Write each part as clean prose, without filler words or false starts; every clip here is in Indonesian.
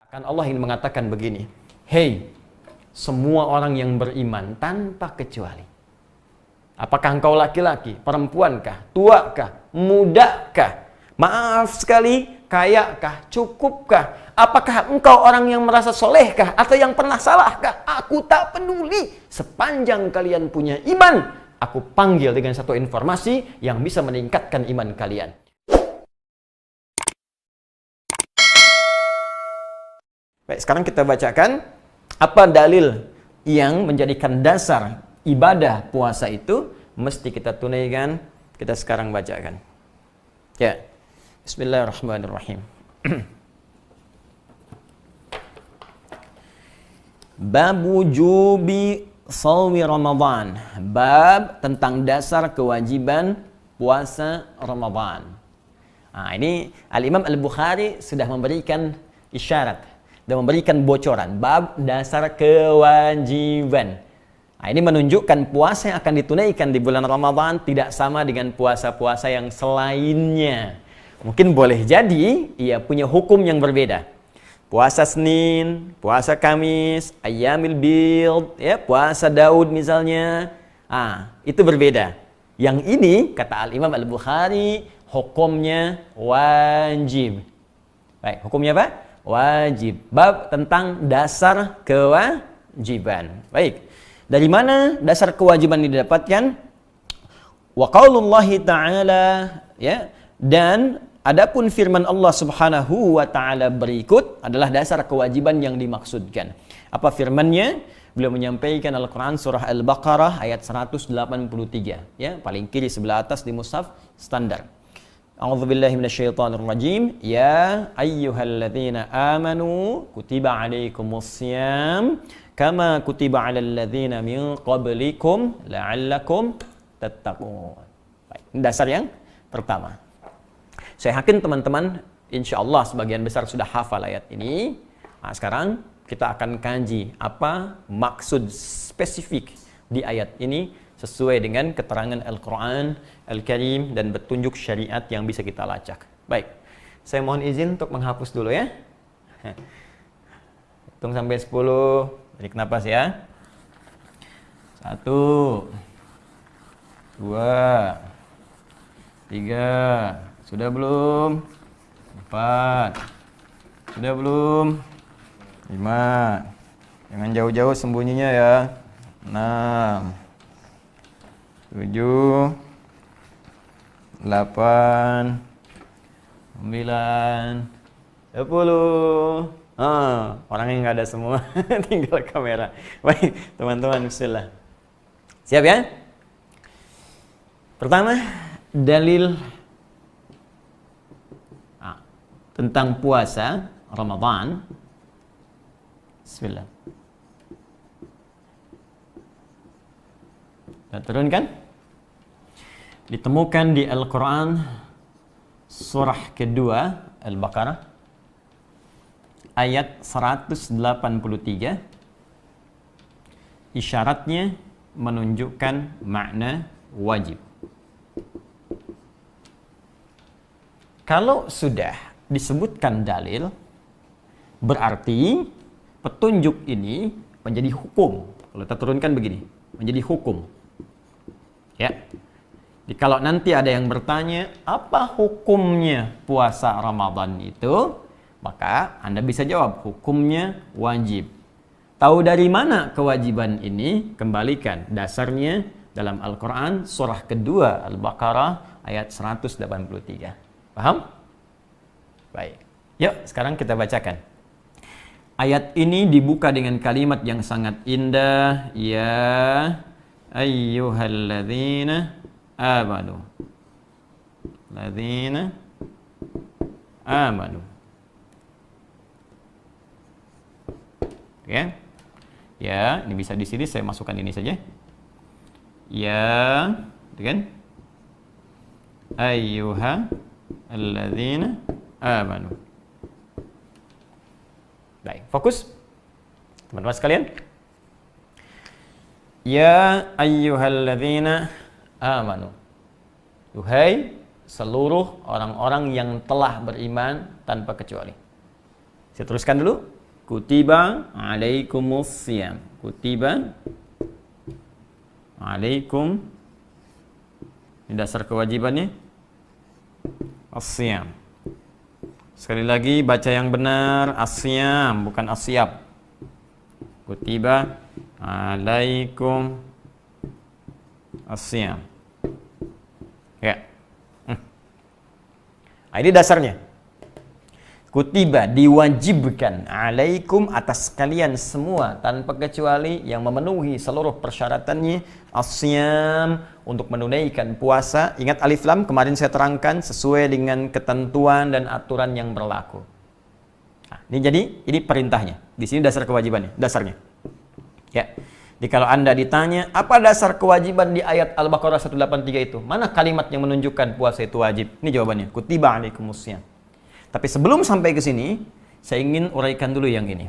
Kan Allah ingin mengatakan begini, hei, semua orang yang beriman tanpa kecuali. Apakah engkau laki-laki, perempuankah, tuakah, mudakah, maaf sekali, kayakah, cukupkah? Apakah engkau orang yang merasa solehkah atau yang pernah salahkah? Aku tak peduli. Sepanjang kalian punya iman, aku panggil dengan satu informasi yang bisa meningkatkan iman kalian. Baik, sekarang kita bacakan apa dalil yang menjadikan dasar ibadah puasa itu mesti kita tunaikan. Kita sekarang bacakan. Ya. Bismillahirrahmanirrahim. Bab wujubi shaumi Ramadan. Bab tentang dasar kewajiban puasa Ramadan. Nah, ini Al-Imam Al-Bukhari sudah memberikan isyarat dan memberikan bocoran bab dasar kewajiban. Nah, ini menunjukkan puasa yang akan ditunaikan di bulan Ramadan tidak sama dengan puasa-puasa yang selainnya. Mungkin boleh jadi ia punya hukum yang berbeda. Puasa Senin, puasa Kamis, Ayyamil Bid, ya, puasa Daud misalnya. Itu berbeda. Yang ini kata Al-Imam Al-Bukhari hukumnya wajib. Baik, hukumnya apa? Wajib. Bab tentang dasar kewajiban. Baik. Dari mana dasar kewajiban didapatkan? Wa qaulullahi ta'ala, ya. Dan adapun firman Allah Subhanahu wa taala berikut adalah dasar kewajiban yang dimaksudkan. Apa firman-Nya? Beliau menyampaikan Al-Qur'an surah Al-Baqarah ayat 183, ya, paling kiri sebelah atas di mushaf standar. A'udzubillahi minasyaitonirrajim. Ya ayyuhalladzina amanu kutiba alaikumussyam kama kutiba alal ladzina min qablikum la'allakum tattaqun. Baik, ini dasar yang pertama. Saya yakin teman-teman insyaallah sebagian besar sudah hafal ayat ini. Nah, sekarang kita akan kaji apa maksud spesifik di ayat ini sesuai dengan keterangan Al-Quran Al-Karim dan petunjuk syariat yang bisa kita lacak. Baik, saya mohon izin untuk menghapus dulu ya. Hitung sampai 10, tarik napas ya. 1, 2, 3, sudah belum? 4, sudah belum? 5, jangan jauh-jauh sembunyinya ya. 6, 7, 8, 9, 10. Orang yang nggak ada semua, tinggal kamera. Baik, teman-teman, bismillah. Siap ya? Pertama, dalil tentang puasa Ramadan. Bismillah. Kita turunkan. Ditemukan di Al-Quran surah kedua Al-Baqarah ayat 183. Isyaratnya menunjukkan makna wajib. Kalau sudah disebutkan dalil, berarti petunjuk ini menjadi hukum. Kalau kita turunkan begini, menjadi hukum. Ya. Jadi kalau nanti ada yang bertanya, apa hukumnya puasa Ramadan itu? Maka Anda bisa jawab, hukumnya wajib. Tahu dari mana kewajiban ini? Kembalikan dasarnya dalam Al-Quran surah kedua Al-Baqarah ayat 183. Paham? Baik. Yuk, sekarang kita bacakan. Ayat ini dibuka dengan kalimat yang sangat indah. Ya ayyuhalladzina amanu. Ladzina amanu. Oke. Ya, ini bisa di sini saya masukkan ini saja. Ya, gitu kan? Ayyuhalladzina amanu. Baik, fokus. Teman-teman sekalian. Ya ayyuhalladzina amanu. Duhai seluruh orang-orang yang telah beriman tanpa kecuali. Saya teruskan dulu. Kutiba alaikumusiyam. Kutiba alaikum. Ini dasar kewajibannya. As-siyam. Sekali lagi baca yang benar, as-siyam bukan as-siyab. Kutiba alaikum as-siyam. Ya. Nah, ini dasarnya. Kutiba diwajibkan alaikum atas kalian semua tanpa kecuali yang memenuhi seluruh persyaratannya as-siyam untuk menunaikan puasa. Ingat alif lam kemarin saya terangkan sesuai dengan ketentuan dan aturan yang berlaku. Nah, ini perintahnya. Di sini dasar kewajibannya, dasarnya. Ya. Jadi kalau Anda ditanya, apa dasar kewajiban di ayat Al-Baqarah 183 itu? Mana kalimat yang menunjukkan puasa itu wajib? Ini jawabannya. Kutiba alaikumusiyam. Tapi sebelum sampai ke sini, saya ingin uraikan dulu yang ini.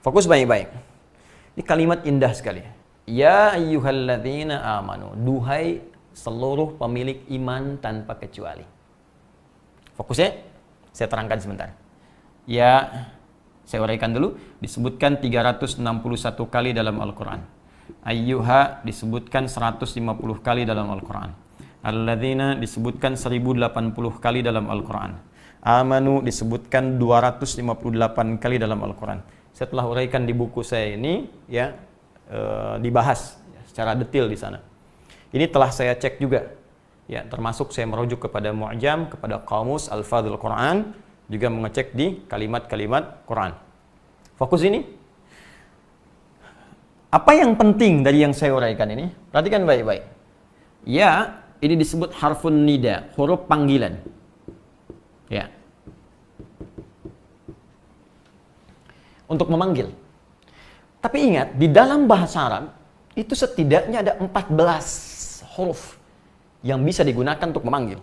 Fokus baik-baik. Ini kalimat indah sekali. Ya ayyuhalladzina amanu. Duhai seluruh pemilik iman tanpa kecuali. Fokusnya, saya terangkan sebentar. Ya, saya uraikan dulu. Disebutkan 361 kali dalam Al-Quran. Ayyuha disebutkan 150 kali dalam Al-Quran. Alladzina disebutkan 1080 kali dalam Al-Quran. Amanu disebutkan 258 kali dalam Al-Quran. Saya telah uraikan di buku saya ini, ya, dibahas secara detail di sana. Ini telah saya cek juga, ya, termasuk saya merujuk kepada Mu'jam, kepada Qamus Al-Fadhil Quran, juga mengecek di kalimat-kalimat Quran. Fokus ini. Apa yang penting dari yang saya uraikan ini? Perhatikan baik-baik. Ya, ini disebut harfun nida, huruf panggilan. Ya. Untuk memanggil. Tapi ingat, di dalam bahasa Arab itu setidaknya ada 14 huruf yang bisa digunakan untuk memanggil.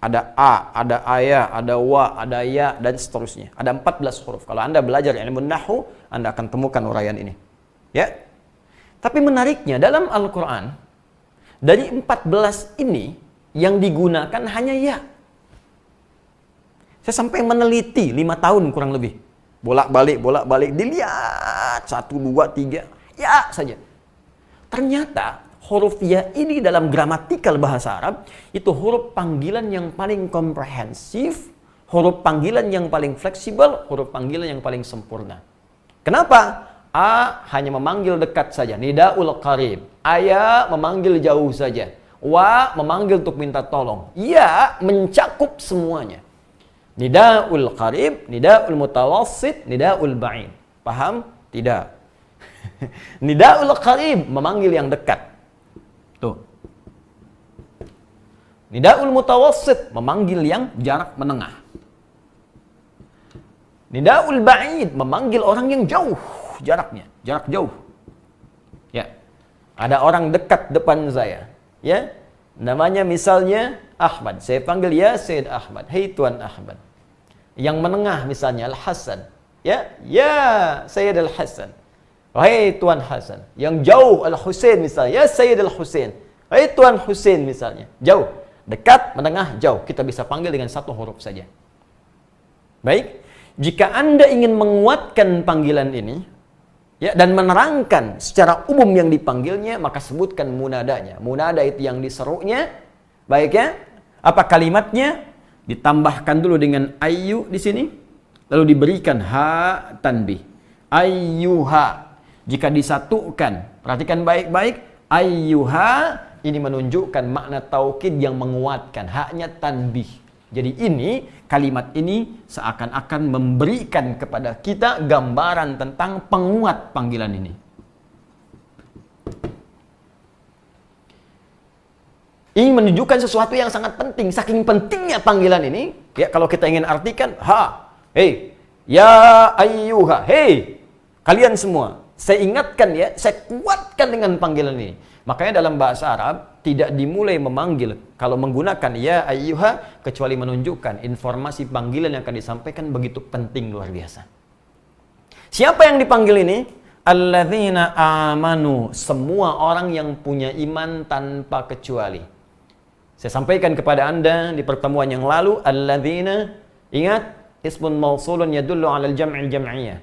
Ada a, ada aya, ada wa, ada ya, dan seterusnya. Ada 14 huruf. Kalau Anda belajar ilmu nahwu, Anda akan temukan uraian ini. Ya. Tapi menariknya dalam Al-Qur'an dari 14 ini yang digunakan hanya ya. Saya sampai meneliti 5 tahun kurang lebih. Bolak-balik, dilihat 1, 2, 3, ya saja. Ternyata huruf ya ini dalam gramatikal bahasa Arab itu huruf panggilan yang paling komprehensif, huruf panggilan yang paling fleksibel, huruf panggilan yang paling sempurna. Kenapa? A hanya memanggil dekat saja, nidaul qarib. Aya memanggil jauh saja. Wa memanggil untuk minta tolong. Ya mencakup semuanya. Nidaul qarib, nidaul mutawassit, nidaul ba'id. Paham? Tidak. Nidaul qarib memanggil yang dekat. Tuh. Nidaul mutawassit memanggil yang jarak menengah. Nidaul ba'id memanggil orang yang jauh jaraknya, jarak jauh. Ya. Ada orang dekat depan saya, ya. Namanya misalnya Ahmad. Saya panggil ya Sayyid Ahmad. Hei Tuan Ahmad. Yang menengah misalnya Al-Hasan. Ya, ya Sayyid Al-Hasan. Hei Tuan Hasan. Yang jauh Al-Husain misalnya. Ya Sayyid Al-Husain. Hei Tuan Husain misalnya. Jauh. Dekat, menengah, jauh. Kita bisa panggil dengan satu huruf saja. Baik. Jika Anda ingin menguatkan panggilan ini, ya, dan menerangkan secara umum yang dipanggilnya, maka sebutkan munadanya. Munada itu yang diserunya. Baik ya? Apa kalimatnya? Ditambahkan dulu dengan ayyu di sini, lalu diberikan ha tanbih. Ayyuha. Jika disatukan, perhatikan baik-baik, ayyuha ini menunjukkan makna taukid yang menguatkan, haknya tanbih. Jadi ini, kalimat ini seakan-akan memberikan kepada kita gambaran tentang penguat panggilan ini. Ini menunjukkan sesuatu yang sangat penting. Saking pentingnya panggilan ini, ya kalau kita ingin artikan, hei, ya ayyuha, hei, kalian semua. Saya ingatkan ya, saya kuatkan dengan panggilan ini. Makanya dalam bahasa Arab tidak dimulai memanggil kalau menggunakan ya ayyuha kecuali menunjukkan informasi panggilan yang akan disampaikan begitu penting luar biasa. Siapa yang dipanggil ini? Alladzina amanu, semua orang yang punya iman tanpa kecuali. Saya sampaikan kepada Anda di pertemuan yang lalu, alladzina, ingat ismun mausulun yadullu 'alal jam'il jam'iyah.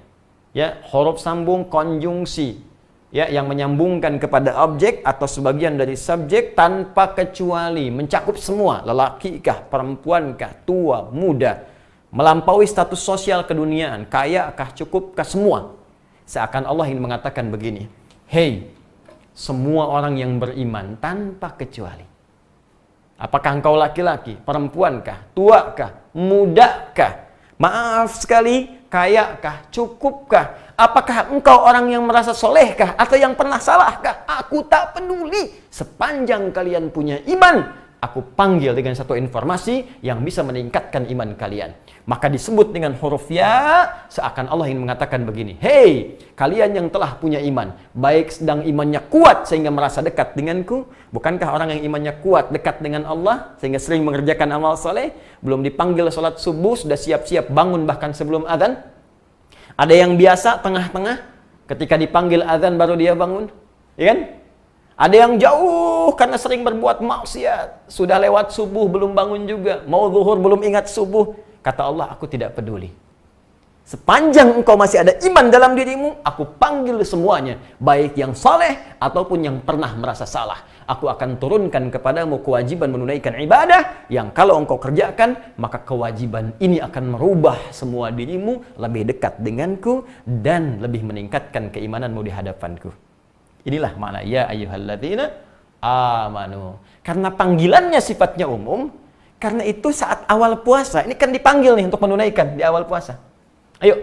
Ya, huruf sambung konjungsi, ya, yang menyambungkan kepada objek atau sebagian dari subjek tanpa kecuali, mencakup semua, lelaki kah, perempuan kah, tua, muda, melampaui status sosial keduniaan, kaya kah, cukup kah, semua. Seakan Allah ingin mengatakan begini, hei, semua orang yang beriman tanpa kecuali. Apakah engkau laki-laki, perempuan kah, tua kah, muda kah? Maaf sekali, kaya kah, cukup kah? Apakah engkau orang yang merasa soleh kah, atau yang pernah salah kah? Aku tak peduli. Sepanjang kalian punya iman, aku panggil dengan satu informasi yang bisa meningkatkan iman kalian. Maka disebut dengan huruf ya, seakan Allah ingin mengatakan begini, hei, kalian yang telah punya iman, baik sedang imannya kuat sehingga merasa dekat denganku. Bukankah orang yang imannya kuat dekat dengan Allah sehingga sering mengerjakan amal soleh, belum dipanggil sholat subuh sudah siap-siap bangun bahkan sebelum azan? Ada yang biasa tengah-tengah, ketika dipanggil azan baru dia bangun, ya kan? Ada yang jauh karena sering berbuat maksiat, sudah lewat subuh belum bangun juga, mau zuhur belum ingat subuh. Kata Allah, aku tidak peduli. Sepanjang engkau masih ada iman dalam dirimu, aku panggil semuanya, baik yang saleh ataupun yang pernah merasa salah. Aku akan turunkan kepadamu kewajiban menunaikan ibadah yang kalau engkau kerjakan, maka kewajiban ini akan merubah semua dirimu lebih dekat denganku dan lebih meningkatkan keimananmu di hadapanku. Inilah makna ya ayyuhalladzina amanu. Karena panggilannya sifatnya umum, karena itu saat awal puasa, ini kan dipanggil nih untuk menunaikan di awal puasa. Ayo.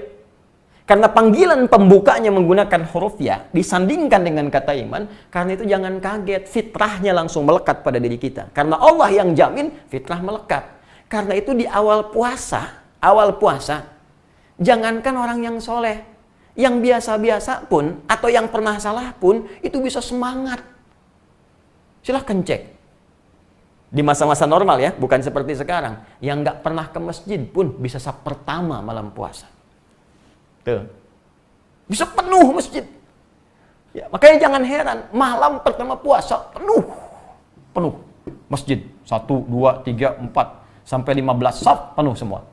Karena panggilan pembukanya menggunakan huruf ya, disandingkan dengan kata iman, karena itu jangan kaget, fitrahnya langsung melekat pada diri kita. Karena Allah yang jamin, fitrah melekat. Karena itu di awal puasa, jangankan orang yang soleh, yang biasa-biasa pun, atau yang pernah salah pun, itu bisa semangat. Silahkan cek. Di masa-masa normal ya, bukan seperti sekarang. Yang nggak pernah ke masjid pun bisa saf pertama malam puasa. Tuh. Bisa penuh masjid. Ya, makanya jangan heran, malam pertama puasa penuh masjid. 1, 2, 3, 4, sampai 15 saf penuh semua.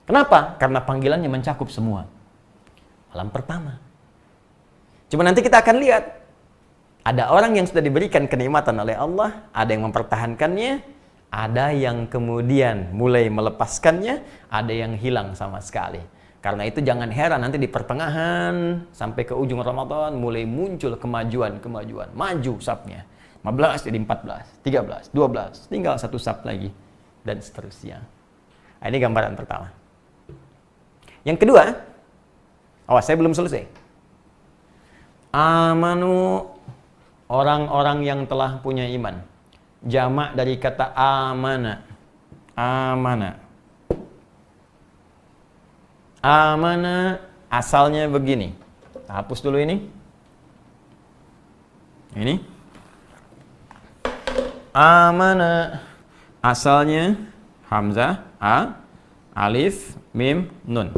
Kenapa? Karena panggilannya mencakup semua. Malam pertama. Cuma nanti kita akan lihat, ada orang yang sudah diberikan kenikmatan oleh Allah, ada yang mempertahankannya, ada yang kemudian mulai melepaskannya, ada yang hilang sama sekali. Karena itu jangan heran nanti di pertengahan sampai ke ujung Ramadan mulai muncul kemajuan. Maju safnya. 15 jadi 14, 13, 12, tinggal satu saf lagi dan seterusnya. Nah, ini gambaran pertama. Yang kedua, awas saya belum selesai. Amanu, orang-orang yang telah punya iman. Jamak dari kata amana. Amana asalnya begini. Hapus dulu ini. Ini. Amana asalnya hamzah, alif, mim, nun.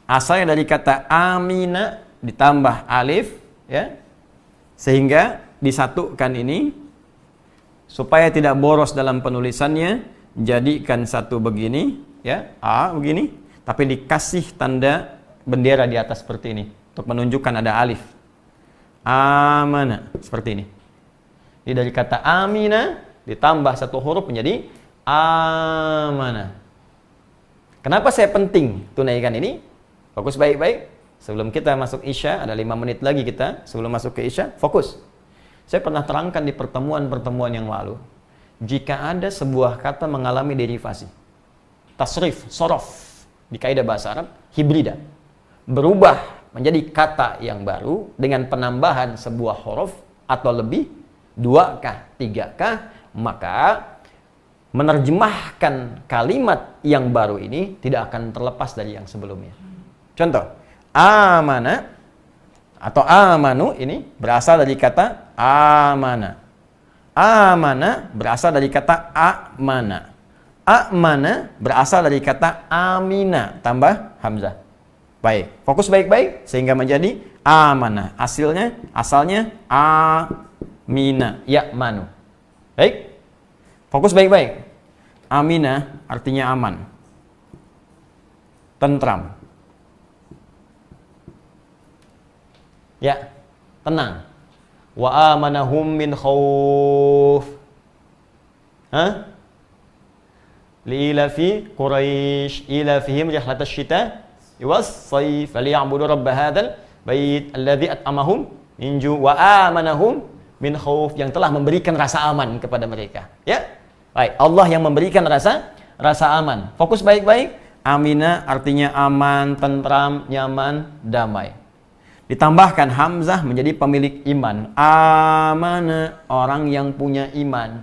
Asalnya dari kata amina ditambah alif, ya. Sehingga disatukan ini supaya tidak boros dalam penulisannya, jadikan satu begini, ya, begini, tapi dikasih tanda bendera di atas seperti ini untuk menunjukkan ada alif. Amana seperti ini. Jadi dari kata amina ditambah satu huruf menjadi amana. Kenapa saya penting tunaikan ini? Fokus baik-baik. Sebelum kita masuk Isya, ada 5 menit lagi kita sebelum masuk ke Isya, fokus. Saya pernah terangkan di pertemuan-pertemuan yang lalu, jika ada sebuah kata mengalami derivasi, tasrif, sorof, di kaidah bahasa Arab, hibrida, berubah menjadi kata yang baru dengan penambahan sebuah huruf atau lebih, 2kah, 3kah, maka menerjemahkan kalimat yang baru ini tidak akan terlepas dari yang sebelumnya. Contoh, amana atau amanu ini berasal dari kata amana. Amana berasal dari kata amana. Amana berasal dari kata amina tambah hamzah. Baik, fokus baik-baik sehingga menjadi amana. Asalnya amina, ya manu. Baik. Fokus baik-baik. Amina artinya aman. tentram. Ya, tenang. Wa amanahum min khauf. Li'ilafi Quraisy ilafihim rihlatasy syita was sayf falyabudu rabb hadzal bait alladzi at'amahum min ju' wa amanahum min khauf, yang telah memberikan rasa aman kepada mereka. Ya. Baik, Allah yang memberikan rasa aman. Fokus baik-baik. Amina artinya aman, tentram, nyaman, damai. Ditambahkan hamzah menjadi pemilik iman. Amana, orang yang punya iman.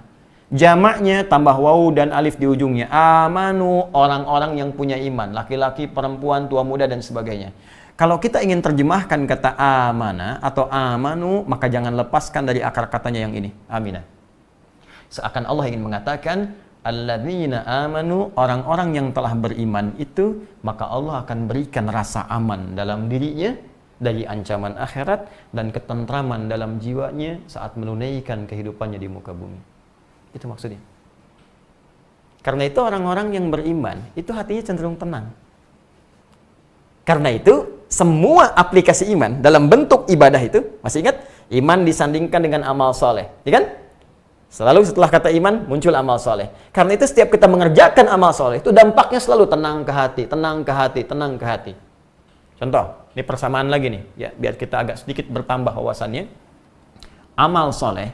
Jamaknya tambah waw dan alif di ujungnya. Amanu, orang-orang yang punya iman. Laki-laki, perempuan, tua muda dan sebagainya. Kalau kita ingin terjemahkan kata amana atau amanu, maka jangan lepaskan dari akar katanya yang ini. Amina. Seakan Allah ingin mengatakan alladzina amanu, orang-orang yang telah beriman itu, maka Allah akan berikan rasa aman dalam dirinya dari ancaman akhirat dan ketentraman dalam jiwanya saat menunaikan kehidupannya di muka bumi. Itu maksudnya. Karena itu orang-orang yang beriman itu hatinya cenderung tenang. Karena itu semua aplikasi iman dalam bentuk ibadah itu, masih ingat? Iman disandingkan dengan amal soleh, ya kan? Selalu setelah kata iman muncul amal soleh. Karena itu setiap kita mengerjakan amal soleh itu dampaknya selalu tenang ke hati, tenang ke hati, tenang ke hati. Contoh, ini persamaan lagi nih, ya, biar kita agak sedikit bertambah wawasannya. Amal soleh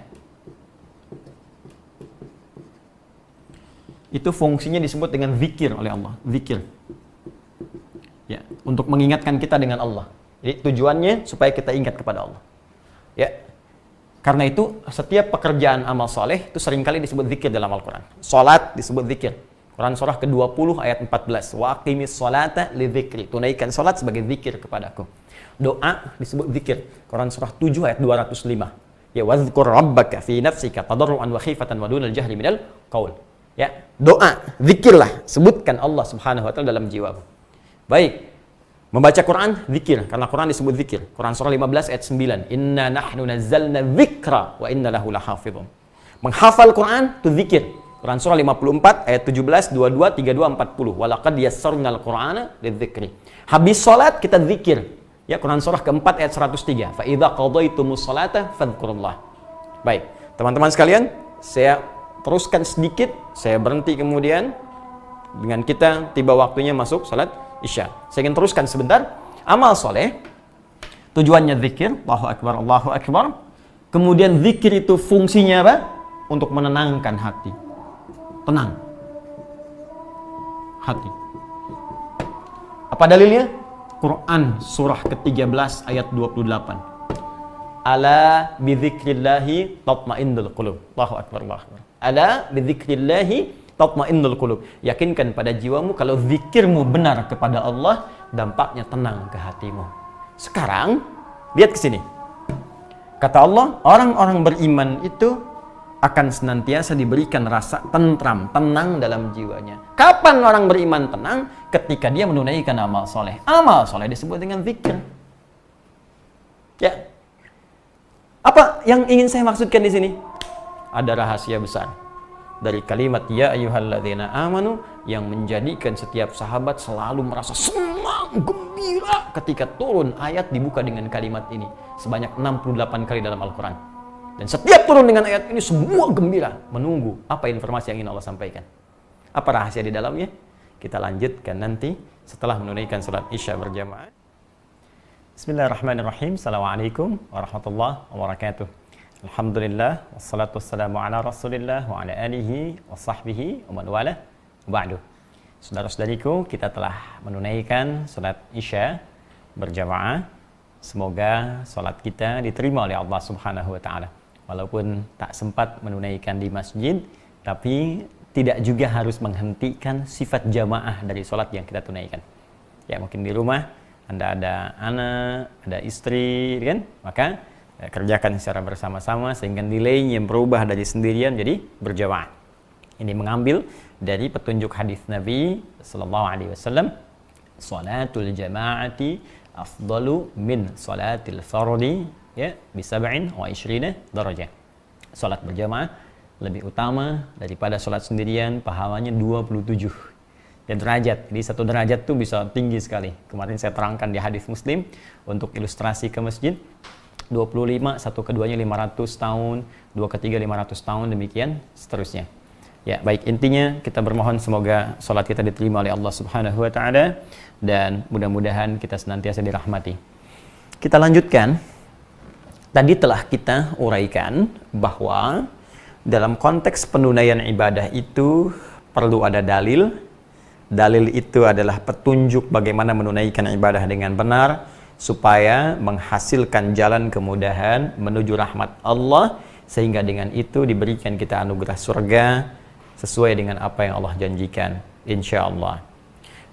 itu fungsinya disebut dengan zikir oleh Allah, zikir. Ya, untuk mengingatkan kita dengan Allah. Jadi tujuannya supaya kita ingat kepada Allah. Ya. Karena itu setiap pekerjaan amal soleh itu seringkali disebut zikir dalam Al-Quran. Salat disebut zikir. Quran surah ke-20 ayat 14. Wa aqimis salata li dzikri. Tunaikan salat sebagai zikir kepadaku. Doa disebut zikir. Quran surah 7 ayat 205. Ya wadzkur rabbaka fi nafsika tadarruan wa khifatan wa dunal jahri minal qaul. Ya, doa, zikirlah, sebutkan Allah Subhanahu wa taala dalam jiwamu. Baik. Membaca Quran, zikir. Karena Quran disebut zikir. Quran surah 15 ayat 9. Inna nahnu nazzalna dzikra wa inna lahu lahafidhun. Menghafal Quran itu zikir. Quran surah 54 ayat 17, 22, 32, 40. Walaqad yassarnal Qur'ana lidzikri. Habis salat kita zikir. Ya, Quran surah keempat ayat 103. Fa idza qadaitumus salata fadhkurullah. Baik, teman-teman sekalian, saya teruskan sedikit, saya berhenti kemudian dengan kita tiba waktunya masuk salat Isya. Saya ingin teruskan sebentar. Amal soleh tujuannya zikir, Allahu Akbar, Allahu Akbar. Kemudian zikir itu fungsinya apa? Untuk menenangkan hati. Tenang hati. Apa dalilnya? Quran surah ke-13 ayat 28. Ala bidzikrillahi tatmainnul qulub. Allahu Akbar, Allahu Akbar. Ala bidzikrillahi tatmainnul qulub. Yakinkan pada jiwamu kalau zikirmu benar kepada Allah, dampaknya tenang ke hatimu. Sekarang lihat ke sini. Kata Allah, orang-orang beriman itu akan senantiasa diberikan rasa tentram, tenang dalam jiwanya. Kapan orang beriman tenang? Ketika dia menunaikan amal soleh. Amal soleh disebut dengan zikir. Ya. Apa yang ingin saya maksudkan di sini? Ada rahasia besar dari kalimat ya ayyuhalladzina amanu yang menjadikan setiap sahabat selalu merasa senang, gembira ketika turun ayat dibuka dengan kalimat ini sebanyak 68 kali dalam Al-Quran. Dan setiap turun dengan ayat ini semua gembira menunggu apa informasi yang ingin Allah sampaikan. Apa rahasia di dalamnya? Kita lanjutkan nanti setelah menunaikan salat Isya berjamaah. Bismillahirrahmanirrahim. Assalamualaikum warahmatullahi wabarakatuh. Alhamdulillah, wassalatu wassalamu ala rasulillah wa ala alihi wa sahbihi wa man wala ba'du. Saudara-saudariku, kita telah menunaikan salat Isya berjamaah. Semoga salat kita diterima oleh Allah Subhanahu wa taala. Walaupun tak sempat menunaikan di masjid, tapi tidak juga harus menghentikan sifat jamaah dari salat yang kita tunaikan. Ya, mungkin di rumah Anda ada anak, ada istri, kan? Maka kerjakan secara bersama-sama sehingga nilainya berubah dari sendirian jadi berjamaah. Ini mengambil dari petunjuk hadis Nabi sallallahu alaihi wasallam, salatul jamaati afdalu min salatil fardi ya bi 27 darajah. Salat berjamaah lebih utama daripada salat sendirian, pahalanya 27. dan derajat. Jadi satu derajat tuh bisa tinggi sekali. Kemarin saya terangkan di hadis Muslim untuk ilustrasi ke masjid. 25, satu keduanya 500 tahun, dua ketiga 500 tahun, demikian seterusnya. Ya, baik, intinya kita bermohon semoga salat kita diterima oleh Allah Subhanahu wa taala dan mudah-mudahan kita senantiasa dirahmati. Kita lanjutkan. Tadi telah kita uraikan bahwa dalam konteks penunaian ibadah itu perlu ada dalil. Dalil itu adalah petunjuk bagaimana menunaikan ibadah dengan benar supaya menghasilkan jalan kemudahan menuju rahmat Allah, sehingga dengan itu diberikan kita anugerah surga sesuai dengan apa yang Allah janjikan, insya Allah.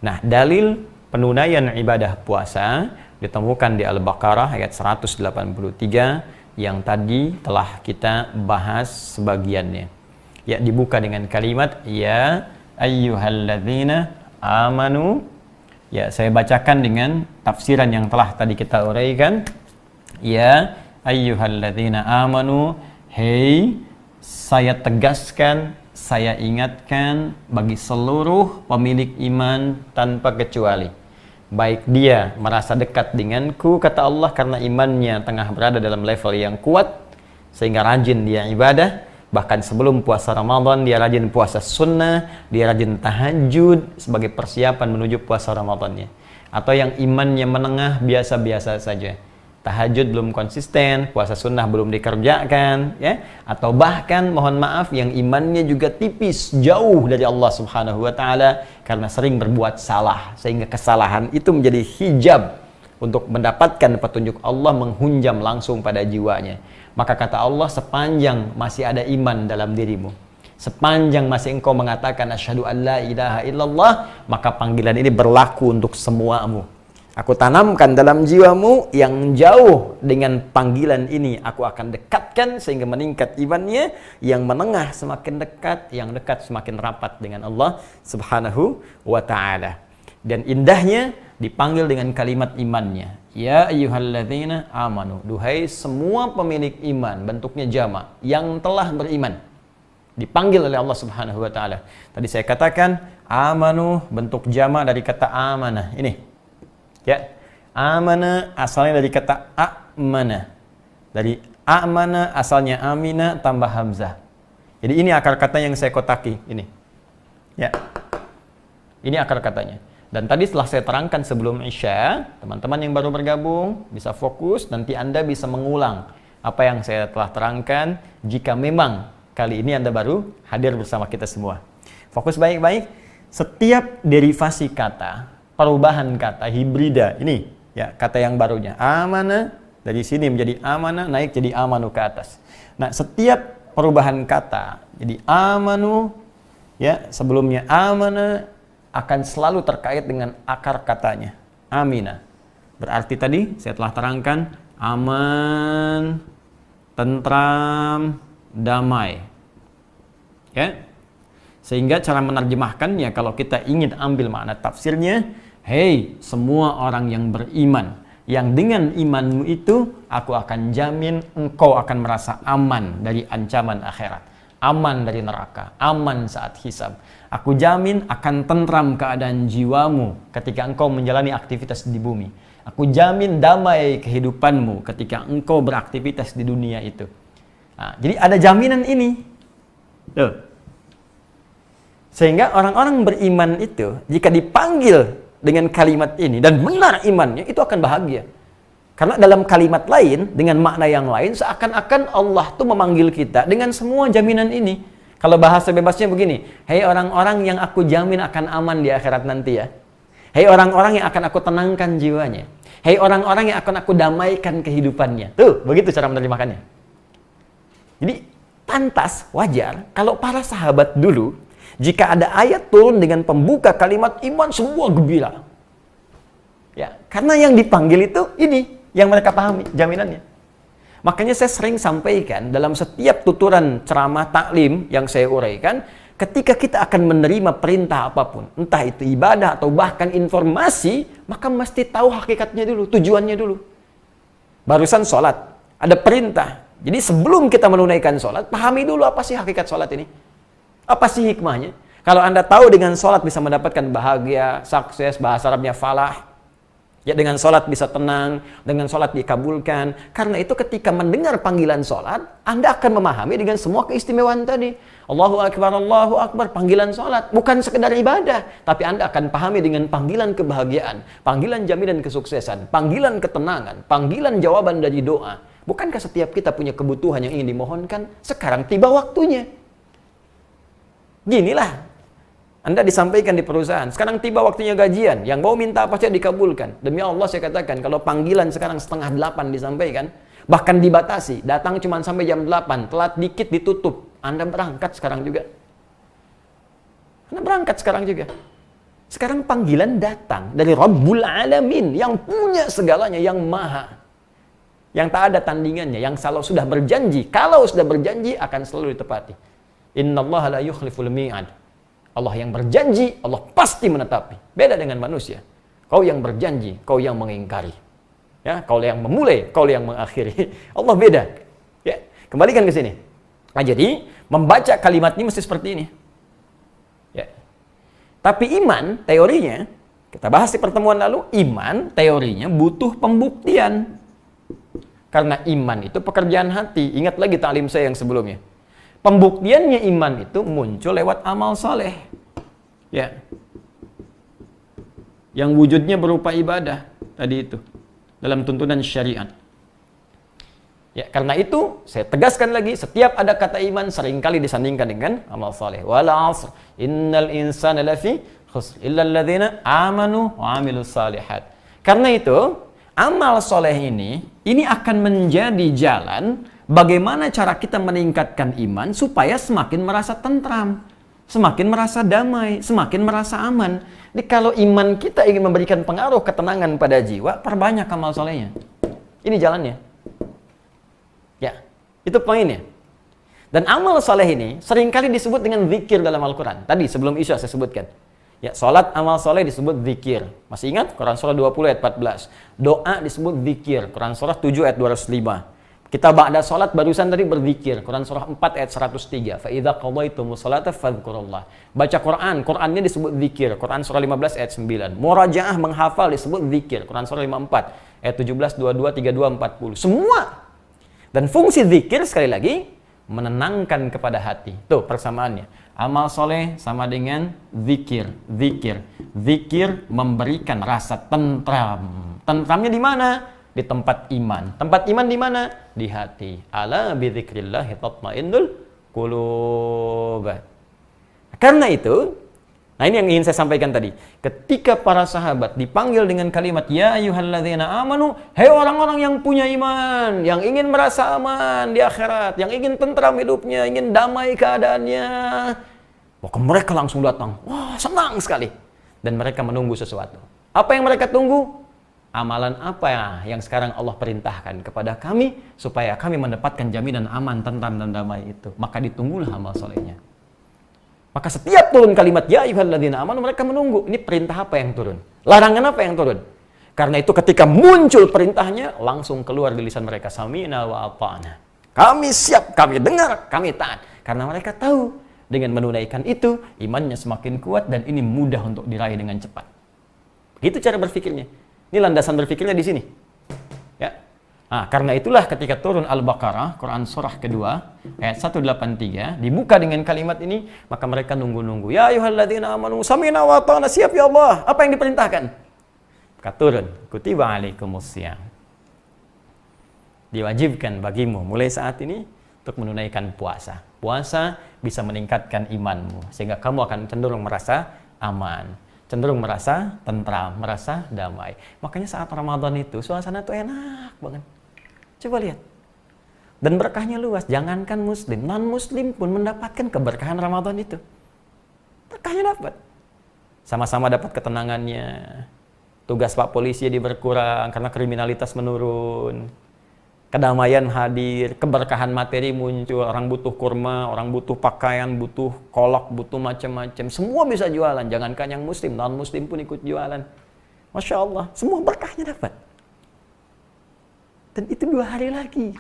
Nah, dalil penunaian ibadah puasa ditemukan di Al-Baqarah ayat 183 yang tadi telah kita bahas sebagiannya. Ya, dibuka dengan kalimat ya ayyuhalladzina amanu. Ya, saya bacakan dengan tafsiran yang telah tadi kita uraikan. Ya ayyuhalladzina amanu, hei, saya tegaskan, saya ingatkan bagi seluruh pemilik iman tanpa kecuali, baik dia merasa dekat denganku, kata Allah, karena imannya tengah berada dalam level yang kuat sehingga rajin dia ibadah. Bahkan sebelum puasa Ramadan dia rajin puasa sunnah, dia rajin tahajud sebagai persiapan menuju puasa Ramadannya. Atau yang imannya menengah, biasa-biasa saja, tahajud belum konsisten, puasa sunnah belum dikerjakan, ya. Atau bahkan mohon maaf yang imannya juga tipis, jauh dari Allah Subhanahu wa taala karena sering berbuat salah, sehingga kesalahan itu menjadi hijab untuk mendapatkan petunjuk Allah menghunjam langsung pada jiwanya. Maka kata Allah, sepanjang masih ada iman dalam dirimu, sepanjang masih engkau mengatakan asyhadu an la ilaha illallah, maka panggilan ini berlaku untuk semuamu. Aku tanamkan dalam jiwamu yang jauh dengan panggilan ini, aku akan dekatkan sehingga meningkat imannya, yang menengah semakin dekat, yang dekat semakin rapat dengan Allah Subhanahu wa ta'ala. Dan indahnya dipanggil dengan kalimat imannya, ya ayyuhalladzina amanu, duhai semua pemilik iman, bentuknya jama, yang telah beriman. Dipanggil oleh Allah Subhanahu wa taala. Tadi saya katakan amanu bentuk jama dari kata amanah. Ini. Ya. Amana asalnya dari kata amana. Dari amana asalnya amina tambah hamzah. Jadi ini akar kata yang saya kotaki ini. Ya. Ini akar katanya. Dan tadi setelah saya terangkan sebelum Isya, teman-teman yang baru bergabung bisa fokus, nanti Anda bisa mengulang apa yang saya telah terangkan jika memang kali ini Anda baru hadir bersama kita semua. Fokus baik-baik. Setiap derivasi kata, perubahan kata, hibrida, ini ya kata yang barunya. Amana, dari sini menjadi amana, naik jadi amanu ke atas. Nah, setiap perubahan kata, jadi amanu, ya sebelumnya amana, akan selalu terkait dengan akar katanya, amina. Berarti tadi saya telah terangkan aman, tentram, damai. Ya. Sehingga cara menerjemahkannya kalau kita ingin ambil makna tafsirnya, hei semua orang yang beriman, yang dengan imanmu itu aku akan jamin engkau akan merasa aman dari ancaman akhirat, aman dari neraka, aman saat hisab. Aku jamin akan tentram keadaan jiwamu ketika engkau menjalani aktivitas di bumi. Aku jamin damai kehidupanmu ketika engkau beraktivitas di dunia itu. Nah, jadi ada jaminan ini. Tuh. Sehingga orang-orang beriman itu jika dipanggil dengan kalimat ini dan benar imannya, itu akan bahagia. Karena dalam kalimat lain dengan makna yang lain seakan-akan Allah tuh memanggil kita dengan semua jaminan ini. Kalau bahasa bebasnya begini, hei orang-orang yang aku jamin akan aman di akhirat nanti ya. Hei orang-orang yang akan aku tenangkan jiwanya. Hei orang-orang yang akan aku damaikan kehidupannya. Tuh, begitu cara menerjemahkannya. Jadi, pantas, wajar, kalau para sahabat dulu, jika ada ayat turun dengan pembuka kalimat iman, semua gembira. Ya, karena yang dipanggil itu ini, yang mereka pahami, jaminannya. Makanya saya sering sampaikan dalam setiap tuturan ceramah taklim yang saya uraikan, ketika kita akan menerima perintah apapun, entah itu ibadah atau bahkan informasi, maka mesti tahu hakikatnya dulu, tujuannya dulu. Barusan sholat, ada perintah. Jadi sebelum kita menunaikan sholat, pahami dulu apa sih hakikat sholat ini. Apa sih hikmahnya? Kalau Anda tahu dengan sholat bisa mendapatkan bahagia, sukses, bahasa Arabnya falah, ya dengan sholat bisa tenang, dengan sholat dikabulkan. Karena itu ketika mendengar panggilan sholat, Anda akan memahami dengan semua keistimewaan tadi. Allahu Akbar, panggilan sholat. Bukan sekedar ibadah, tapi Anda akan pahami dengan panggilan kebahagiaan, panggilan jaminan kesuksesan, panggilan ketenangan, panggilan jawaban dari doa. Bukankah setiap kita punya kebutuhan yang ingin dimohonkan? Sekarang tiba waktunya. Ginilah Anda disampaikan di perusahaan, sekarang tiba waktunya gajian, yang mau minta apa saja dikabulkan. Demi Allah saya katakan, kalau panggilan sekarang 7:30 disampaikan, bahkan dibatasi, datang cuma sampai jam 8, telat dikit ditutup. Anda berangkat sekarang juga. Anda berangkat sekarang juga. Sekarang panggilan datang dari Rabbul Alamin, yang punya segalanya, yang maha, yang tak ada tandingannya, yang selalu sudah berjanji, kalau sudah berjanji akan selalu ditepati. Innallaha la yukhliful mi'ad. Allah yang berjanji, Allah pasti menetapi. Beda dengan manusia. Kau yang berjanji, kau yang mengingkari. Ya, kau yang memulai, kau yang mengakhiri. Allah beda. Ya, kembalikan ke sini. Nah, jadi membaca kalimat ini mesti seperti ini. Ya. Tapi iman, teorinya, kita bahas di pertemuan lalu, iman, teorinya butuh pembuktian. Karena iman itu pekerjaan hati. Ingat lagi taklim saya yang sebelumnya. Pembuktiannya iman itu muncul lewat amal saleh. Ya. Yang wujudnya berupa ibadah tadi itu dalam tuntunan syariat. Ya, karena itu saya tegaskan lagi, setiap ada kata iman seringkali disandingkan dengan amal saleh. Wal 'asr innal insana lafi khusr illa alladzina amanu wa 'amilus shalihat. Karena itu, amal soleh ini akan menjadi jalan bagaimana cara kita meningkatkan iman supaya semakin merasa tentram, semakin merasa damai, semakin merasa aman. Jadi kalau iman kita ingin memberikan pengaruh ketenangan pada jiwa, perbanyak amal solehnya. Ini jalannya. Ya, itu poinnya. Dan amal soleh ini seringkali disebut dengan zikir dalam Al-Quran. Tadi sebelum Isya saya sebutkan. Ya, salat amal soleh disebut zikir. Masih ingat? Quran surah 20 ayat 14. Doa disebut zikir. Quran surah 7 ayat 205. Kita ba'da salat barusan tadi berzikir. Quran surah 4 ayat 103. Fa idza qadaytumus salata fadhkurullah. Baca Quran, Qurannya disebut zikir. Quran surah 15 ayat 9. Murajaah menghafal disebut zikir. Quran surah 54 ayat 17, 22, 32, 40. Semua. Dan fungsi zikir sekali lagi menenangkan kepada hati. Tuh persamaannya. Amal soleh sama dengan zikir. Zikir memberikan rasa tentram. Tentramnya di mana? Di tempat iman. Tempat iman di mana? Di hati. Ala bi dzikrillahi tatmainnul qulub. Karena itu, nah ini yang ingin saya sampaikan tadi. Ketika para sahabat dipanggil dengan kalimat ya ayyuhalladzina amanu, hei orang-orang yang punya iman, yang ingin merasa aman di akhirat, yang ingin tentram hidupnya, ingin damai keadaannya, maka mereka langsung datang. Wah, senang sekali. Dan mereka menunggu sesuatu. Apa yang mereka tunggu? Amalan apa yang sekarang Allah perintahkan kepada kami supaya kami mendapatkan jaminan aman, tentram dan damai itu. Maka ditunggulah amal solehnya. Maka setiap turun kalimat ya ayyuhalladzina amanu, mereka menunggu. Ini perintah apa yang turun? Larangan apa yang turun? Karena itu ketika muncul perintahnya, langsung keluar di lisan mereka, sami'na wa ata'na. Kami siap, kami dengar, kami taat. Karena mereka tahu dengan menunaikan itu, imannya semakin kuat dan ini mudah untuk diraih dengan cepat. Begitu cara berpikirnya. Ini landasan berpikirnya di sini. Ya. Nah, karena itulah ketika turun Al-Baqarah, Quran surah kedua, ayat 183, dibuka dengan kalimat ini, maka mereka nunggu-nunggu. Ya ayyuhalladzina amanu, sami'na wa ata'na, siap ya Allah. Apa yang diperintahkan? Maka turun, kutiba alaikumusiyam. Diwajibkan bagimu mulai saat ini untuk menunaikan puasa. Puasa bisa meningkatkan imanmu, sehingga kamu akan cenderung merasa aman, cenderung merasa tentram, merasa damai. Makanya saat Ramadan itu suasana tuh enak banget. Coba lihat. Dan berkahnya luas. Jangankan muslim, non-muslim pun mendapatkan keberkahan Ramadan itu. Berkahnya dapat. Sama-sama dapat ketenangannya. Tugas Pak Polisi berkurang karena kriminalitas menurun. Kedamaian hadir, keberkahan materi muncul, orang butuh kurma, orang butuh pakaian, butuh kolak, butuh macam-macam. Semua bisa jualan, jangankan yang muslim, non-muslim pun ikut jualan. Masya Allah, semua berkahnya dapat. Dan itu 2 hari lagi.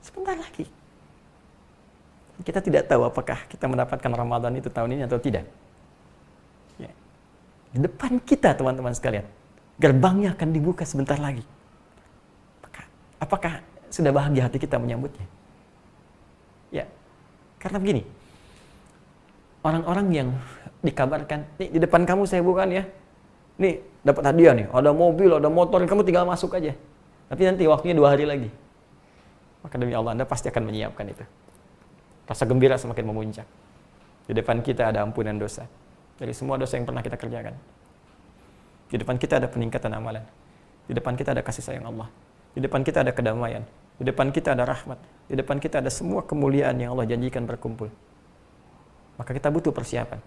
Sebentar lagi. Kita tidak tahu apakah kita mendapatkan Ramadan itu tahun ini atau tidak. Ya. Di depan kita, teman-teman sekalian, gerbangnya akan dibuka sebentar lagi. Apakah sudah bahagia hati kita menyambutnya? Ya, karena begini, orang-orang yang dikabarkan, nih di depan kamu saya bukan ya, nih dapat hadiah nih, ada mobil, ada motor, kamu tinggal masuk aja. Tapi nanti waktunya 2 hari lagi. Maka demi Allah, Anda pasti akan menyiapkan itu. Rasa gembira semakin memuncak. Di depan kita ada ampunan dosa dari semua dosa yang pernah kita kerjakan. Di depan kita ada peningkatan amalan. Di depan kita ada kasih sayang Allah. Di depan kita ada kedamaian. Di depan kita ada rahmat. Di depan kita ada semua kemuliaan yang Allah janjikan berkumpul. Maka kita butuh persiapan.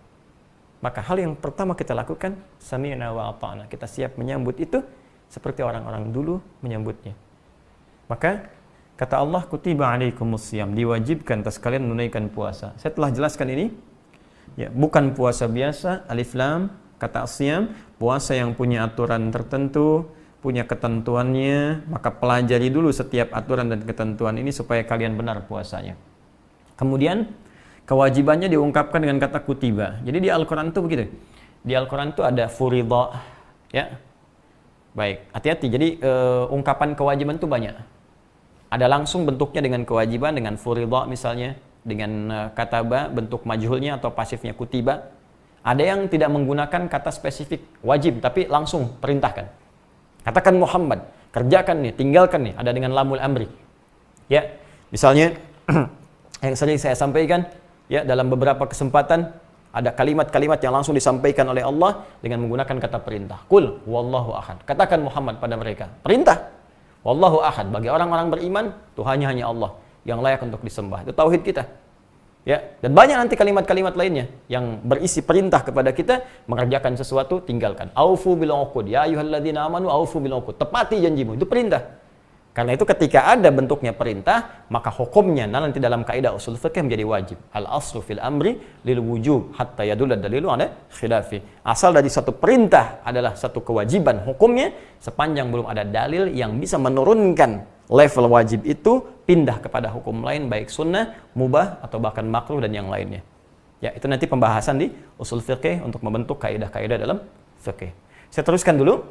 Maka hal yang pertama kita lakukan, sami'na wa ata'na. Kita siap menyambut itu seperti orang-orang dulu menyambutnya. Maka kata Allah, kutiba alaikumusiyam, diwajibkan atas kalian menunaikan puasa. Saya telah jelaskan ini. Ya, bukan puasa biasa, alif lam, kata asyam, puasa yang punya aturan tertentu, punya ketentuannya, maka pelajari dulu setiap aturan dan ketentuan ini supaya kalian benar puasanya. Kemudian kewajibannya diungkapkan dengan kata kutiba. Jadi di Al-Quran itu begitu. Di Al-Quran itu ada furidha, ya. Baik, hati-hati. Jadi ungkapan kewajiban itu banyak. Ada langsung bentuknya dengan kewajiban, dengan furidha misalnya, dengan kataba, bentuk majhulnya atau pasifnya kutiba. Ada yang tidak menggunakan kata spesifik wajib, tapi langsung perintahkan. Katakan Muhammad, kerjakan nih, tinggalkan nih, ada dengan lamul amri. Ya, misalnya yang sering saya sampaikan, ya dalam beberapa kesempatan ada kalimat-kalimat yang langsung disampaikan oleh Allah dengan menggunakan kata perintah. Qul wallahu ahad. Katakan Muhammad pada mereka, perintah. Wallahu ahad, bagi orang-orang beriman, Tuhannya hanya Allah yang layak untuk disembah. Itu tauhid kita. Ya, dan banyak nanti kalimat-kalimat lainnya yang berisi perintah kepada kita mengerjakan sesuatu, tinggalkan. Aufu bil uqud, ya ayyuhalladzina amanu aufu bil uqud. Tepati janjimu, itu perintah. Karena itu ketika ada bentuknya perintah, maka hukumnya nanti dalam kaidah usul fikih menjadi wajib. Al aslu fil amri lil wujub hatta yadulla dalilu ala khilafi. Asal dari satu perintah adalah satu kewajiban hukumnya sepanjang belum ada dalil yang bisa menurunkan level wajib itu pindah kepada hukum lain, baik sunnah, mubah atau bahkan makruh dan yang lainnya. Ya, itu nanti pembahasan di usul fikih untuk membentuk kaidah-kaidah dalam fikih. Saya teruskan dulu.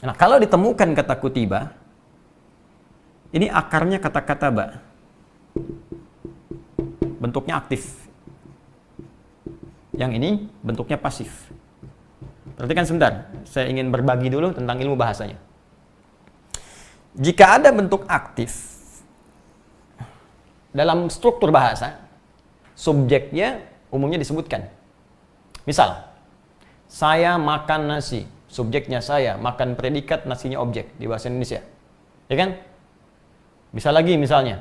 Nah, kalau ditemukan kata kutiba, ini akarnya kata kataba. Bentuknya aktif. Yang ini bentuknya pasif. Perhatikan sebentar, saya ingin berbagi dulu tentang ilmu bahasanya. Jika ada bentuk aktif dalam struktur bahasa, subjeknya umumnya disebutkan. Misal, saya makan nasi, subjeknya saya, makan predikat, nasinya objek di bahasa Indonesia. Ya kan? Bisa lagi misalnya,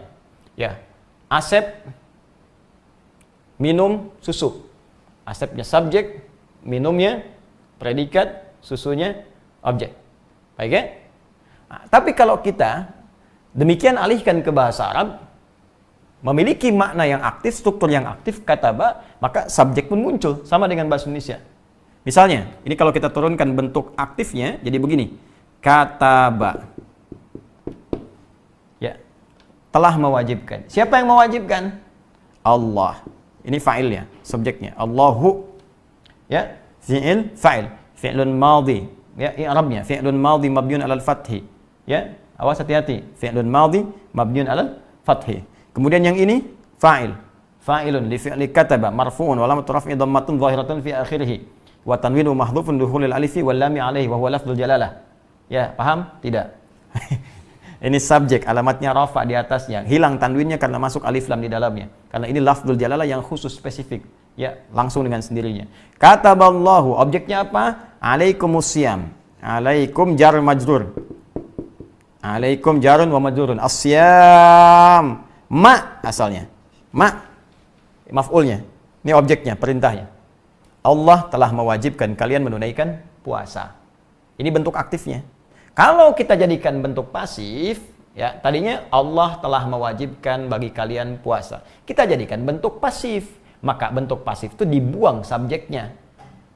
ya, Asep minum susu. Asepnya subjek, minumnya predikat, susunya objek. Baik ya? Nah, tapi kalau kita demikian alihkan ke bahasa Arab, memiliki makna yang aktif, struktur yang aktif, kataba, maka subjek pun muncul, sama dengan bahasa Indonesia. Misalnya, ini kalau kita turunkan bentuk aktifnya, jadi begini, kataba, ya, telah mewajibkan. Siapa yang mewajibkan? Allah. Ini fa'ilnya, subjeknya. Allahu, ya, fi'il, fa'il, fi'lun madhi, ya, i'rabnya, fi'lun madhi mabniun alal fathi. Ya, awas hati-hati. Fi'lun madhi mabniun 'alal fathi. Kemudian yang ini fa'il. Fa'ilun li fi'li kataba marfu'un wa lamatu raf'i dhammatun zahiratun fi akhirih wa tanwinu mahdhufun dukhulil alifi wal lami 'alaihi wa huwa lafdzul jalalah. Ya, paham? Tidak. Ini subjek, alamatnya rafa di atasnya. Hilang tanwinnya karena masuk alif lam di dalamnya. Karena ini lafdzul jalalah yang khusus spesifik. Ya, langsung dengan sendirinya. Kataballahu, objeknya apa? Alaikumusiyam. Alaikum jar majrur. Alaikum jarun wa majrurun. Asyam. Ma asalnya. Ma. Maf'ulnya. Ini objeknya, perintahnya. Allah telah mewajibkan kalian menunaikan puasa. Ini bentuk aktifnya. Kalau kita jadikan bentuk pasif, ya, tadinya Allah telah mewajibkan bagi kalian puasa. Kita jadikan bentuk pasif, maka bentuk pasif itu dibuang subjeknya.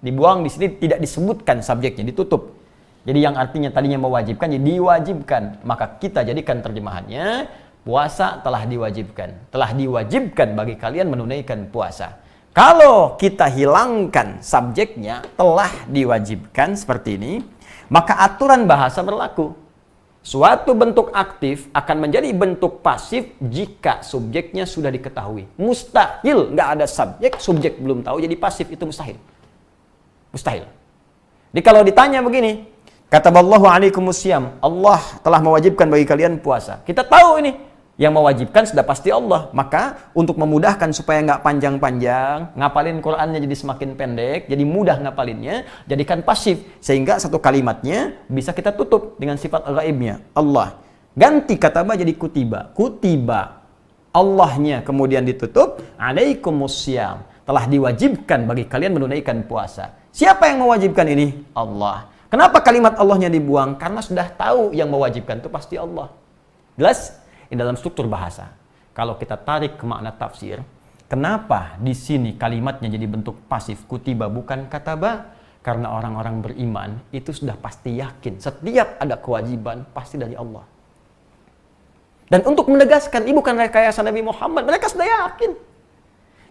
Dibuang di sini tidak disebutkan subjeknya, ditutup. Jadi yang artinya tadinya mewajibkan jadi diwajibkan. Maka kita jadikan terjemahannya Puasa telah diwajibkan. Telah diwajibkan bagi kalian menunaikan puasa. Kalau kita hilangkan subjeknya, telah diwajibkan seperti ini, maka aturan bahasa berlaku. Suatu bentuk aktif akan menjadi bentuk pasif jika subjeknya sudah diketahui. Mustahil nggak ada subjek belum tahu jadi pasif, itu mustahil. Mustahil. Jadi kalau ditanya begini, kataballahu alaikumusiyam, Allah telah mewajibkan bagi kalian puasa. Kita tahu ini, yang mewajibkan sudah pasti Allah. Maka untuk memudahkan supaya nggak panjang-panjang, ngapalin Qur'annya jadi semakin pendek, jadi mudah ngapalinnya, jadikan pasif. Sehingga satu kalimatnya bisa kita tutup dengan sifat ghaibnya, Allah. Ganti kataba jadi kutiba. Kutiba. Allahnya kemudian ditutup, alaikumusiyam. Telah diwajibkan bagi kalian menunaikan puasa. Siapa yang mewajibkan ini? Allah. Kenapa kalimat Allahnya dibuang? Karena sudah tahu yang mewajibkan itu pasti Allah. Jelas? Ini dalam struktur bahasa. Kalau kita tarik ke makna tafsir, kenapa di sini kalimatnya jadi bentuk pasif, kutiba bukan kataba? Karena orang-orang beriman itu sudah pasti yakin setiap ada kewajiban pasti dari Allah. Dan untuk menegaskan ini bukan rekayasa Nabi Muhammad, mereka sudah yakin.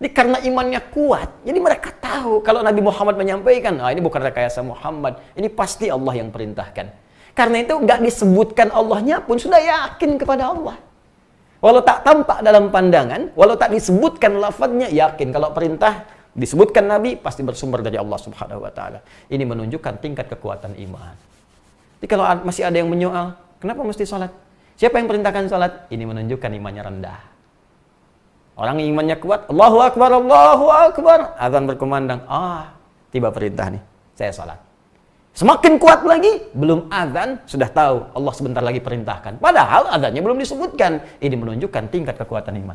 Ini karena imannya kuat, jadi mereka tahu kalau Nabi Muhammad menyampaikan, ini bukan rekayasa Muhammad, ini pasti Allah yang perintahkan. Karena itu nggak disebutkan Allahnya pun sudah yakin kepada Allah. Walau tak tampak dalam pandangan, walau tak disebutkan lafadznya, yakin kalau perintah disebutkan Nabi pasti bersumber dari Allah Subhanahu wa taala. Ini menunjukkan tingkat kekuatan iman. Jadi kalau masih ada yang menyoal, kenapa mesti salat? Siapa yang perintahkan salat? Ini menunjukkan imannya rendah. Orang yang imannya kuat, Allahu Akbar, Allahu Akbar, azan berkumandang, tiba perintah nih, saya salat. Semakin kuat lagi, belum azan, sudah tahu Allah sebentar lagi perintahkan. Padahal azannya belum disebutkan. Ini menunjukkan tingkat kekuatan iman.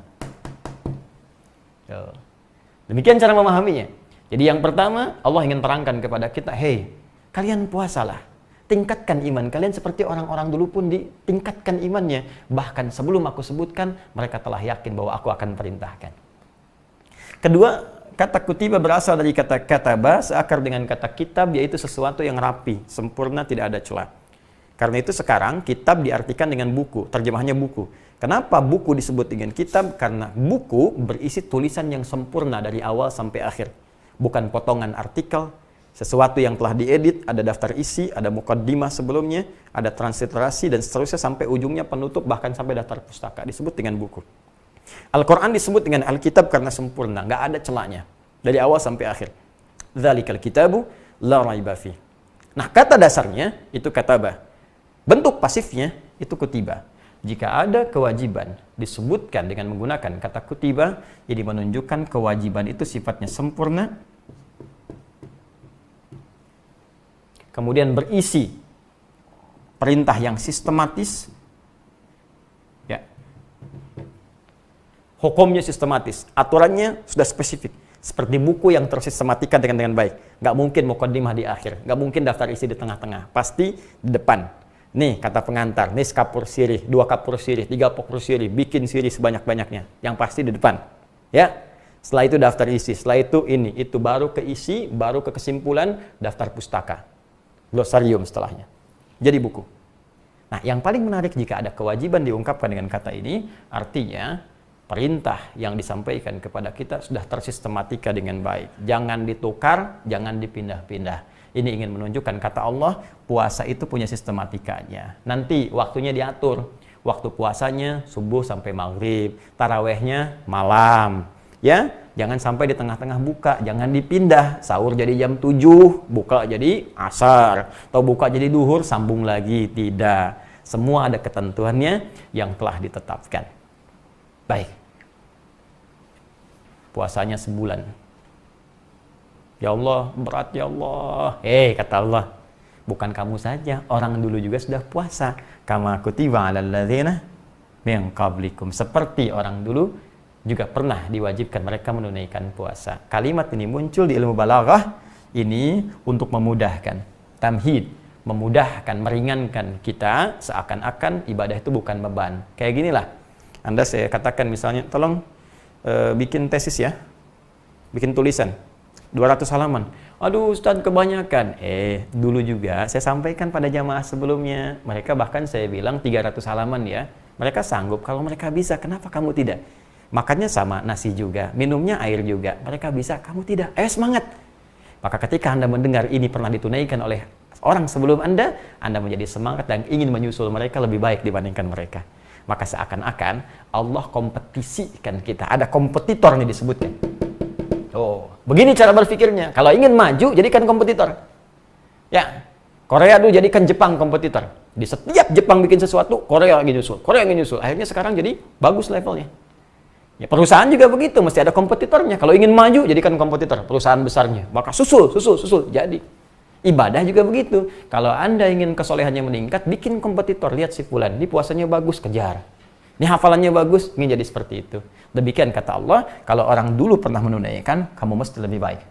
Demikian cara memahaminya. Jadi yang pertama, Allah ingin terangkan kepada kita, hei, kalian puasalah. Tingkatkan iman kalian seperti orang-orang dulu pun ditingkatkan imannya. Bahkan sebelum aku sebutkan, mereka telah yakin bahwa aku akan perintahkan. Kedua, kata kutiba berasal dari kata kataba, seakar dengan kata kitab, yaitu sesuatu yang rapi, sempurna, tidak ada celah. Karena itu sekarang kitab diartikan dengan buku, terjemahannya buku. Kenapa buku disebut dengan kitab? Karena buku berisi tulisan yang sempurna dari awal sampai akhir. Bukan potongan artikel, sesuatu yang telah diedit, ada daftar isi, ada mukaddimah sebelumnya, ada transliterasi, dan seterusnya sampai ujungnya penutup, bahkan sampai daftar pustaka. Disebut dengan buku. Al-Quran disebut dengan Alkitab karena sempurna, nggak ada celahnya dari awal sampai akhir. Dzalikal kitabu la raiba fi. Nah, kata dasarnya itu kataba. Bentuk pasifnya itu kutiba. Jika ada kewajiban disebutkan dengan menggunakan kata kutiba, jadi menunjukkan kewajiban itu sifatnya sempurna, kemudian berisi perintah yang sistematis, hukumnya sistematis, aturannya sudah spesifik. Seperti buku yang tersistematikan dengan baik. Nggak mungkin mukaddimah di akhir, nggak mungkin daftar isi di tengah-tengah. Pasti di depan. Nih kata pengantar, nih kapur sirih, 2 kapur sirih, 3 kapur sirih, bikin sirih sebanyak-banyaknya. Yang pasti di depan. Ya. Setelah itu daftar isi, setelah itu ini, itu baru ke isi, baru ke kesimpulan, daftar pustaka. Glosarium setelahnya. Jadi buku. Nah, yang paling menarik jika ada kewajiban diungkapkan dengan kata ini, artinya perintah yang disampaikan kepada kita sudah tersistematika dengan baik. Jangan ditukar, jangan dipindah-pindah. Ini ingin menunjukkan kata Allah, puasa itu punya sistematikanya. Nanti waktunya diatur. Waktu puasanya subuh sampai maghrib, tarawehnya malam. Ya, jangan sampai di tengah-tengah buka, jangan dipindah. Sahur jadi jam 7, buka jadi asar, atau buka jadi duhur, sambung lagi. Tidak. Semua ada ketentuannya yang telah ditetapkan. Baik. Puasanya sebulan. Ya Allah, berat ya Allah. Kata Allah, bukan kamu saja, orang dulu juga sudah puasa. Kama kutiba 'alal ladzina min qablikum. Seperti orang dulu juga pernah diwajibkan mereka menunaikan puasa. Kalimat ini muncul di ilmu balaghah ini untuk memudahkan, tamhid, memudahkan, meringankan kita seakan-akan ibadah itu bukan beban. Kayak ginilah. Anda saya katakan misalnya, tolong bikin tesis ya. Bikin tulisan 200 halaman. Aduh Ustaz, kebanyakan. Dulu juga saya sampaikan pada jamaah sebelumnya. Mereka bahkan saya bilang 300 halaman ya. Mereka sanggup, kalau mereka bisa, kenapa kamu tidak? Makannya sama, nasi juga, minumnya air juga. Mereka bisa, kamu tidak. Ayo semangat. Maka ketika Anda mendengar ini pernah ditunaikan oleh orang sebelum Anda menjadi semangat dan ingin menyusul mereka lebih baik dibandingkan mereka. Maka seakan-akan Allah kompetisikan kita. Ada kompetitor nih disebutkan. Oh, begini cara berpikirnya. Kalau ingin maju, jadikan kompetitor. Ya, Korea dulu jadikan Jepang kompetitor. Di setiap Jepang bikin sesuatu, Korea ingin nyusul. Korea ingin nyusul. Akhirnya sekarang jadi bagus levelnya. Ya, perusahaan juga begitu, mesti ada kompetitornya. Kalau ingin maju, jadikan kompetitor, perusahaan besarnya. Maka susul. Jadi, ibadah juga begitu. Kalau Anda ingin kesolehannya meningkat, bikin kompetitor. Lihat si fulan, ini puasanya bagus, kejar. Ini hafalannya bagus, ingin jadi seperti itu. Demikian kata Allah, kalau orang dulu pernah menunaikan, kamu mesti lebih baik.